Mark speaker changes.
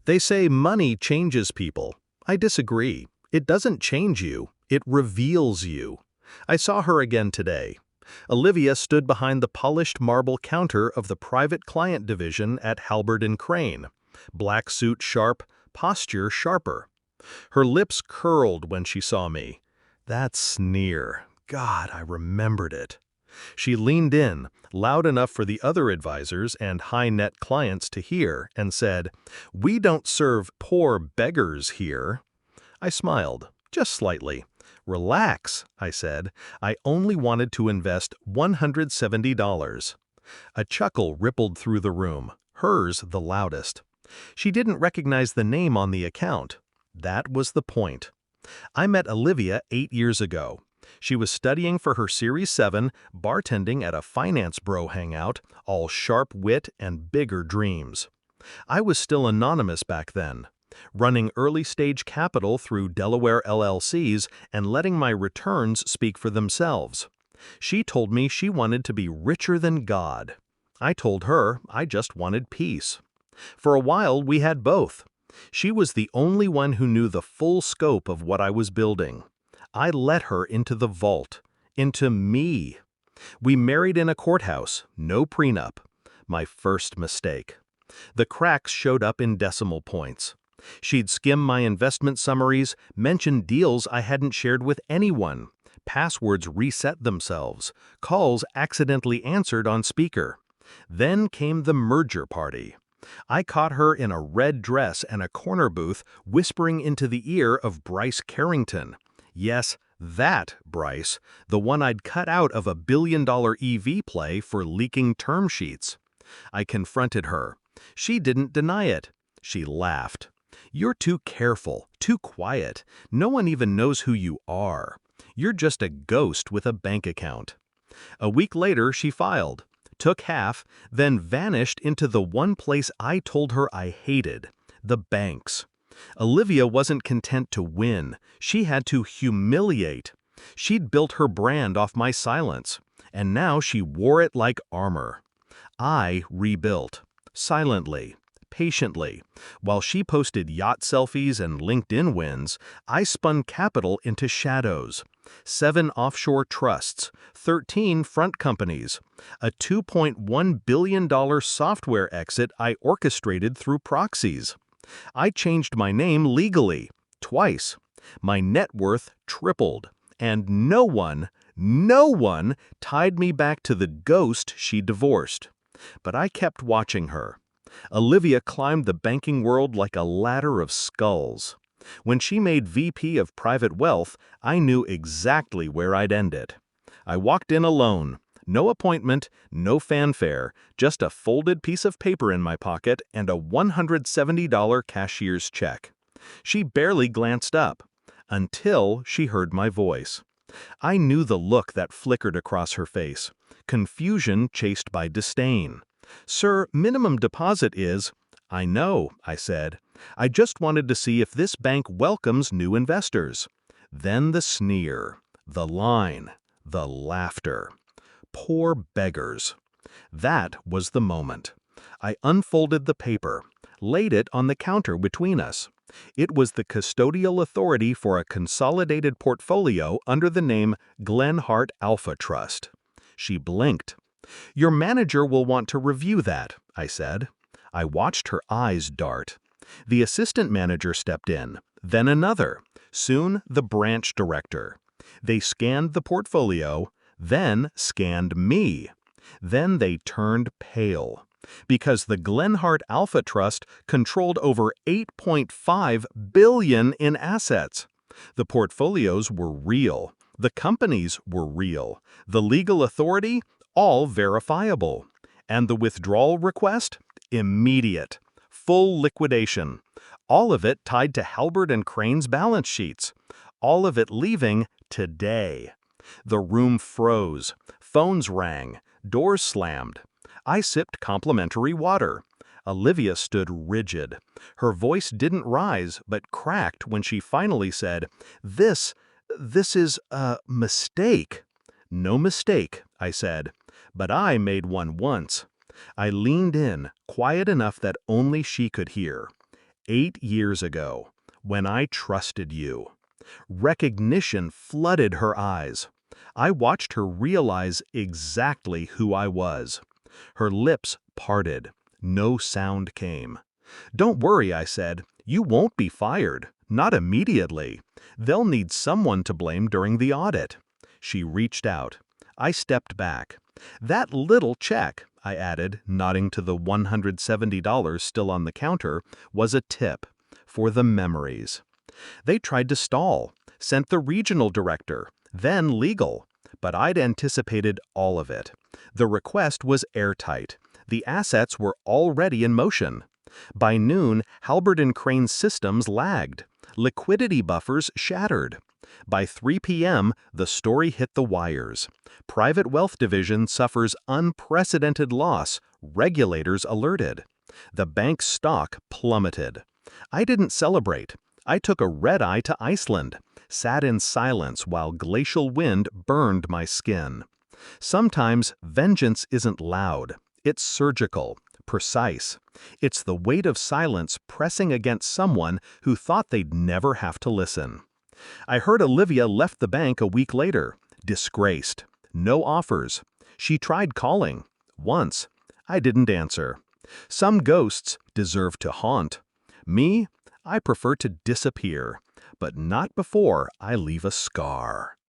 Speaker 1: They say money changes people. I disagree. It doesn't change you, it reveals you. I saw her again today. Olivia stood behind the polished marble counter of the private client division at Halberd & Crane. Black suit sharp, posture sharper. Her lips curled when she saw me. That sneer. God, I remembered it. She leaned in, loud enough for the other advisors and high-net clients to hear, and said, "We don't serve poor beggars here." I smiled, just slightly. "Relax," I said. "I only wanted to invest $170. A chuckle rippled through the room, hers the loudest. She didn't recognize the name on the account. That was the point. I met Olivia 8 years ago. She was studying for her Series 7, bartending at a finance bro hangout, all sharp wit and bigger dreams. I was still anonymous back then, running early-stage capital through Delaware LLCs and letting my returns speak for themselves. She told me she wanted to be richer than God. I told her I just wanted peace. For a while, we had both. She was the only one who knew the full scope of what I was building. I let her into the vault, into me. We married in a courthouse, no prenup. My first mistake. The cracks showed up in decimal points. She'd skim my investment summaries, mention deals I hadn't shared with anyone. Passwords reset themselves. Calls accidentally answered on speaker. Then came the merger party. I caught her in a red dress and a corner booth whispering into the ear of Bryce Carrington. Yes, that Bryce, the one I'd cut out of a billion-dollar EV play for leaking term sheets. I confronted her. She didn't deny it. She laughed. "You're too careful, too quiet. No one even knows who you are. You're just a ghost with a bank account." A week later, she filed, took half, then vanished into the one place I told her I hated, the banks. Olivia wasn't content to win. She had to humiliate. She'd built her brand off my silence, and now she wore it like armor. I rebuilt, silently, patiently. While she posted yacht selfies and LinkedIn wins, I spun capital into shadows. 7 offshore trusts, 13 front companies, a $2.1 billion software exit I orchestrated through proxies. I changed my name legally, twice. My net worth tripled, and no one tied me back to the ghost she divorced. But I kept watching her. Olivia climbed the banking world like a ladder of skulls. When she made VP of Private Wealth, I knew exactly where I'd end it. I walked in alone. No appointment, no fanfare, just a folded piece of paper in my pocket and a $170 cashier's check. She barely glanced up, until she heard my voice. I knew the look that flickered across her face, confusion chased by disdain. "Sir, minimum deposit is—" "I know," I said. "I just wanted to see if this bank welcomes new investors." Then the sneer, the line, the laughter. Poor beggars. That was the moment. I unfolded the paper, laid it on the counter between us. It was the custodial authority for a consolidated portfolio under the name Glenhart Alpha Trust. She blinked. "Your manager will want to review that," I said. I watched her eyes dart. The assistant manager stepped in, then another, soon the branch director. They scanned the portfolio, then scanned me. Then they turned pale, because the Glenhart Alpha Trust controlled over $8.5 billion in assets. The portfolios were real. The companies were real. The legal authority, all verifiable. And the withdrawal request? Immediate. Full liquidation. All of it tied to Halberd & Crane's balance sheets. All of it leaving today. The room froze. Phones rang. Doors slammed. I sipped complimentary water. Olivia stood rigid. Her voice didn't rise, but cracked when she finally said, This is a mistake." "No mistake," I said. "But I made one once." I leaned in, quiet enough that only she could hear. 8 years ago, when I trusted you." Recognition flooded her eyes. I watched her realize exactly who I was. Her lips parted. No sound came. "Don't worry," I said. "You won't be fired. Not immediately. They'll need someone to blame during the audit." She reached out. I stepped back. "That little check," I added, nodding to the $170 still on the counter, "was a tip. For the memories." They tried to stall, sent the regional director, then legal. But I'd anticipated all of it. The request was airtight. The assets were already in motion. By noon, Halbert and Crane's systems lagged. Liquidity buffers shattered. By 3 p.m., the story hit the wires. Private Wealth Division suffers unprecedented loss, regulators alerted. The bank's stock plummeted. I didn't celebrate. I took a red-eye to Iceland, sat in silence while glacial wind burned my skin. Sometimes vengeance isn't loud. It's surgical, precise. It's the weight of silence pressing against someone who thought they'd never have to listen. I heard Olivia left the bank a week later, disgraced. No offers. She tried calling. Once. I didn't answer. Some ghosts deserve to haunt. Me, I prefer to disappear, but not before I leave a scar.